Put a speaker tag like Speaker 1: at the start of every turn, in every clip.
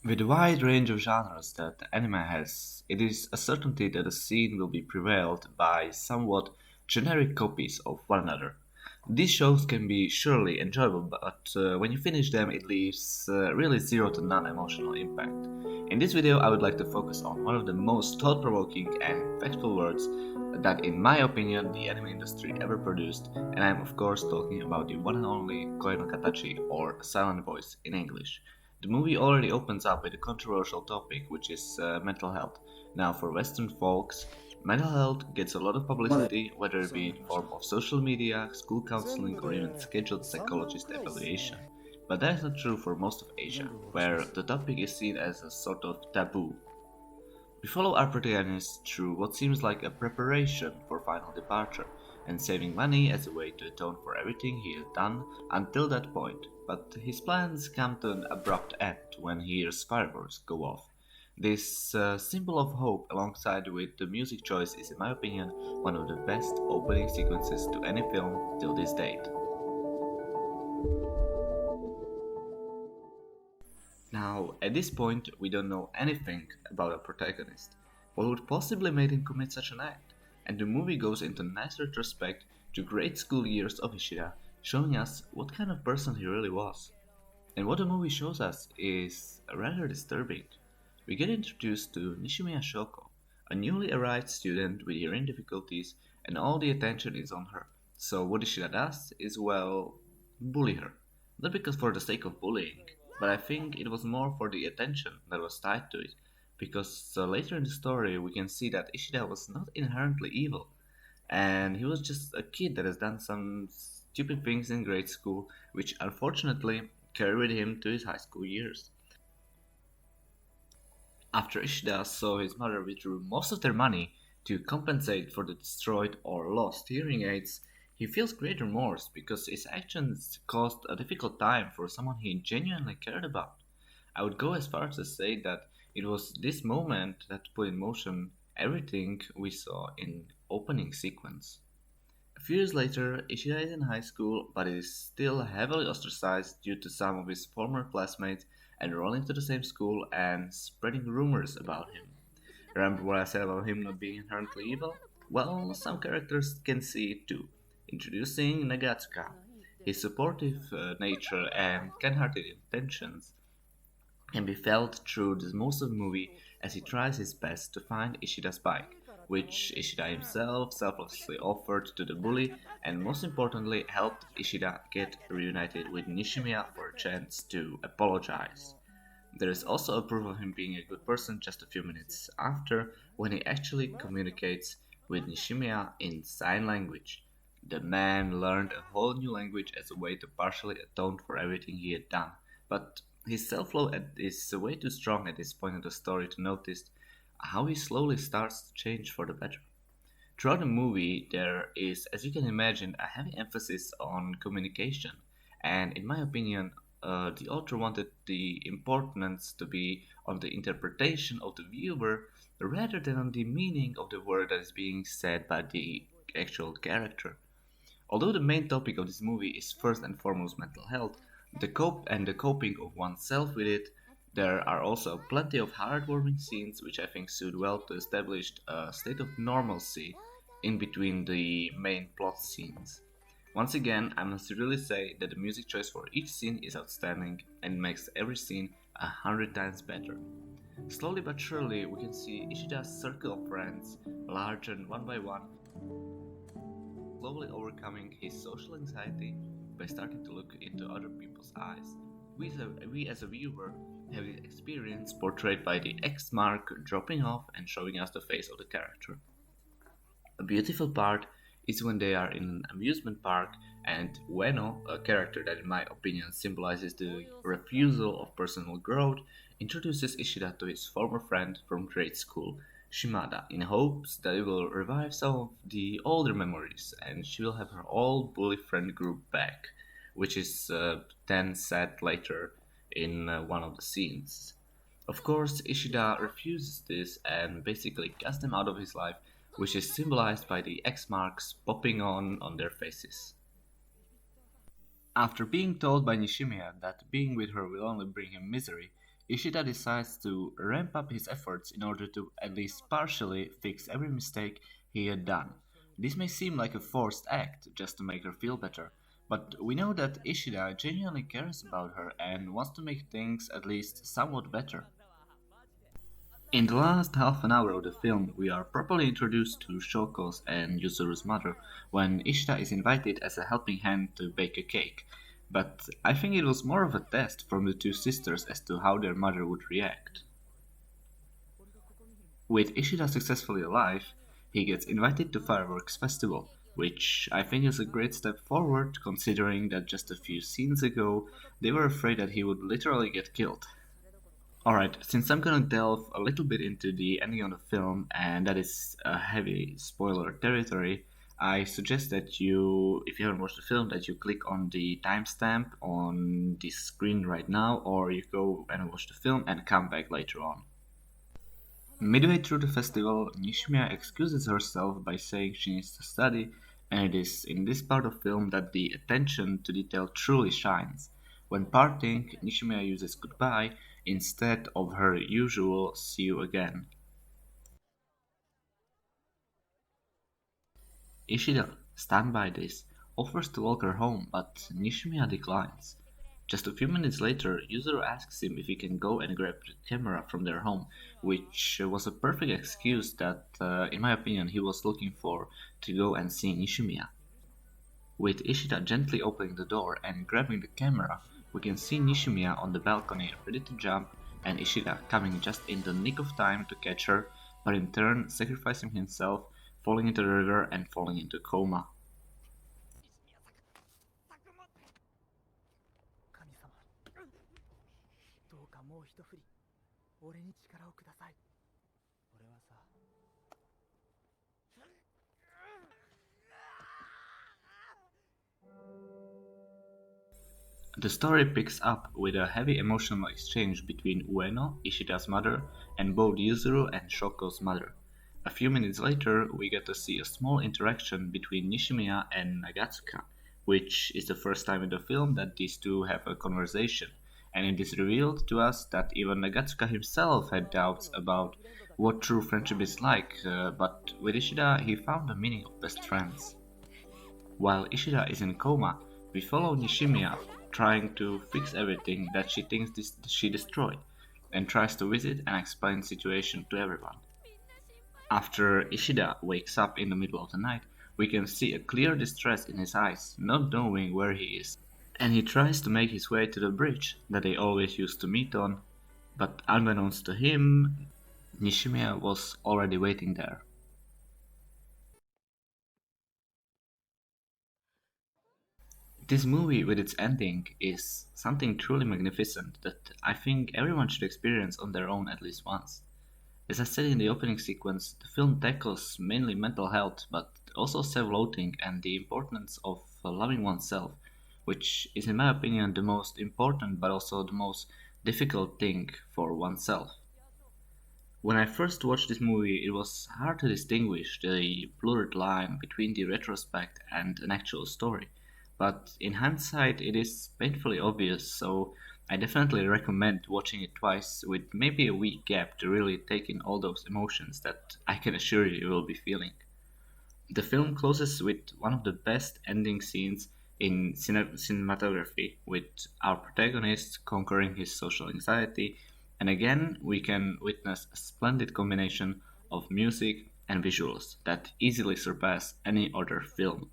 Speaker 1: With the wide range of genres that anime has, it is a certainty that a scene will be prevailed by somewhat generic copies of one another. These shows can be surely enjoyable, but when you finish them, it leaves really zero to none emotional impact. In this video, I would like to focus on one of the most thought provoking and factful words that, in my opinion, the anime industry ever produced, and I am, of course, talking about the one and only Koi no Katachi, or silent voice in English. The movie already opens up with a controversial topic, which is mental health. Now, for Western folks, mental health gets a lot of publicity, whether it be in form of social media, school counseling, or even scheduled psychologist evaluation. But that is not true for most of Asia, where the topic is seen as a sort of taboo. We follow our protagonist through what seems like a preparation for final departure, and saving money as a way to atone for everything he has done until that point. But his plans come to an abrupt end when he hears fireworks go off. This symbol of hope, alongside with the music choice, is, in my opinion, one of the best opening sequences to any film till this date. Now, at this point, we don't know anything about our protagonist. What would possibly make him commit such an act? And the movie goes into nice retrospect to grade school years of Ishida, showing us what kind of person he really was. And what the movie shows us is rather disturbing. We get introduced to Nishimiya Shoko, a newly arrived student with hearing difficulties, and all the attention is on her. So what Ishida does is, well, bully her. Not because for the sake of bullying, but I think it was more for the attention that was tied to it. Because later in the story, we can see that Ishida was not inherently evil, and he was just a kid that has done some stupid things in grade school, which unfortunately carried him to his high school years. After Ishida saw his mother withdrew most of their money to compensate for the destroyed or lost hearing aids, he feels great remorse because his actions caused a difficult time for someone he genuinely cared about. I would go as far as to say that it was this moment that put in motion everything we saw in opening sequence. A few years later, Ishida is in high school but is still heavily ostracized due to some of his former classmates enrolling to the same school and spreading rumors about him. Remember what I said about him not being inherently evil? Well, some characters can see it too. Introducing Nagatsuka. His supportive nature and kind-hearted intentions can be felt through the most of the movie as he tries his best to find Ishida's bike, which Ishida himself selflessly offered to the bully, and most importantly helped Ishida get reunited with Nishimiya for a chance to apologize. There is also a proof of him being a good person just a few minutes after, when he actually communicates with Nishimiya in sign language. The man learned a whole new language as a way to partially atone for everything he had done, but his self-love is way too strong at this point in the story to notice how he slowly starts to change for the better. Throughout the movie, there is, as you can imagine, a heavy emphasis on communication, and in my opinion, the author wanted the importance to be on the interpretation of the viewer rather than on the meaning of the word that is being said by the actual character. Although the main topic of this movie is first and foremost mental health, the coping of oneself with it, there are also plenty of heartwarming scenes which I think suit well to establish a state of normalcy in between the main plot scenes. Once again, I must really say that the music choice for each scene is outstanding and makes every scene 100 times better. Slowly but surely, we can see Ishida's circle of friends largen one by one, slowly overcoming his social anxiety by starting to look into other people's eyes. We as a viewer have the experience portrayed by the X mark dropping off and showing us the face of the character. A beautiful part is when they are in an amusement park and Ueno, a character that in my opinion symbolizes the refusal of personal growth, introduces Ishida to his former friend from grade school, Shimada, in hopes that it will revive some of the older memories and she will have her old bully friend group back, which is then said later in one of the scenes. Of course, Ishida refuses this and basically casts them out of his life, which is symbolized by the X marks popping on their faces. After being told by Nishimiya that being with her will only bring him misery, Ishida decides to ramp up his efforts in order to at least partially fix every mistake he had done. This may seem like a forced act just to make her feel better, but we know that Ishida genuinely cares about her and wants to make things at least somewhat better. In the last half an hour of the film, we are properly introduced to Shoko's and Yuzuru's mother when Ishida is invited as a helping hand to bake a cake. But I think it was more of a test from the two sisters as to how their mother would react. With Ishida successfully alive, he gets invited to Fireworks Festival, which I think is a great step forward considering that just a few scenes ago they were afraid that he would literally get killed. Alright, since I'm gonna delve a little bit into the ending of the film, and that is a heavy spoiler territory, I suggest that you, if you haven't watched the film, that you click on the timestamp on the screen right now, or you go and watch the film and come back later on. Midway through the festival, Nishimiya excuses herself by saying she needs to study, and it is in this part of the film that the attention to detail truly shines. When parting, Nishimiya uses goodbye instead of her usual see you again. Ishida, stunned by this, offers to walk her home, but Nishimiya declines. Just a few minutes later, Yuzuru asks him if he can go and grab the camera from their home, which was a perfect excuse that, in my opinion, he was looking for to go and see Nishimiya. With Ishida gently opening the door and grabbing the camera, we can see Nishimiya on the balcony ready to jump and Ishida coming just in the nick of time to catch her, but in turn sacrificing himself, falling into the river and falling into coma. The story picks up with a heavy emotional exchange between Ueno, Ishida's mother, and both Yuzuru and Shoko's mother. A few minutes later, we get to see a small interaction between Nishimiya and Nagatsuka, which is the first time in the film that these two have a conversation, and it is revealed to us that even Nagatsuka himself had doubts about what true friendship is like, but with Ishida he found the meaning of best friends. While Ishida is in coma, we follow Nishimiya trying to fix everything that she thinks she destroyed, and tries to visit and explain the situation to everyone. After Ishida wakes up in the middle of the night, we can see a clear distress in his eyes, not knowing where he is. And he tries to make his way to the bridge that they always used to meet on, but unbeknownst to him, Nishimiya was already waiting there. This movie, with its ending, is something truly magnificent that I think everyone should experience on their own at least once. As I said in the opening sequence, the film tackles mainly mental health, but also self loathing and the importance of loving oneself, which is, in my opinion, the most important but also the most difficult thing for oneself. When I first watched this movie, it was hard to distinguish the blurred line between the retrospect and an actual story. But in hindsight, it is painfully obvious, so I definitely recommend watching it twice with maybe a week gap to really take in all those emotions that I can assure you will be feeling. The film closes with one of the best ending scenes in cinematography, with our protagonist conquering his social anxiety, and again we can witness a splendid combination of music and visuals that easily surpass any other film.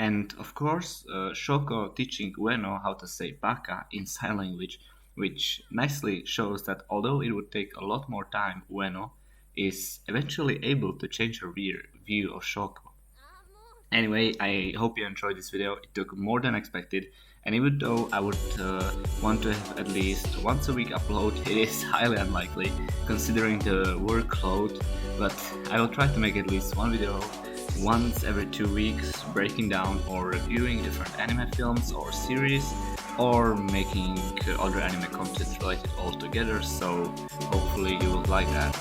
Speaker 1: And of course, Shoko teaching Ueno how to say baka in sign language, which nicely shows that although it would take a lot more time, Ueno is eventually able to change her view of Shoko. Anyway, I hope you enjoyed this video. It took more than expected, and even though I would want to have at least once a week upload, it is highly unlikely considering the workload, but I will try to make at least one video once every 2 weeks, breaking down or reviewing different anime films or series, or making other anime content related all together, so hopefully you will like that.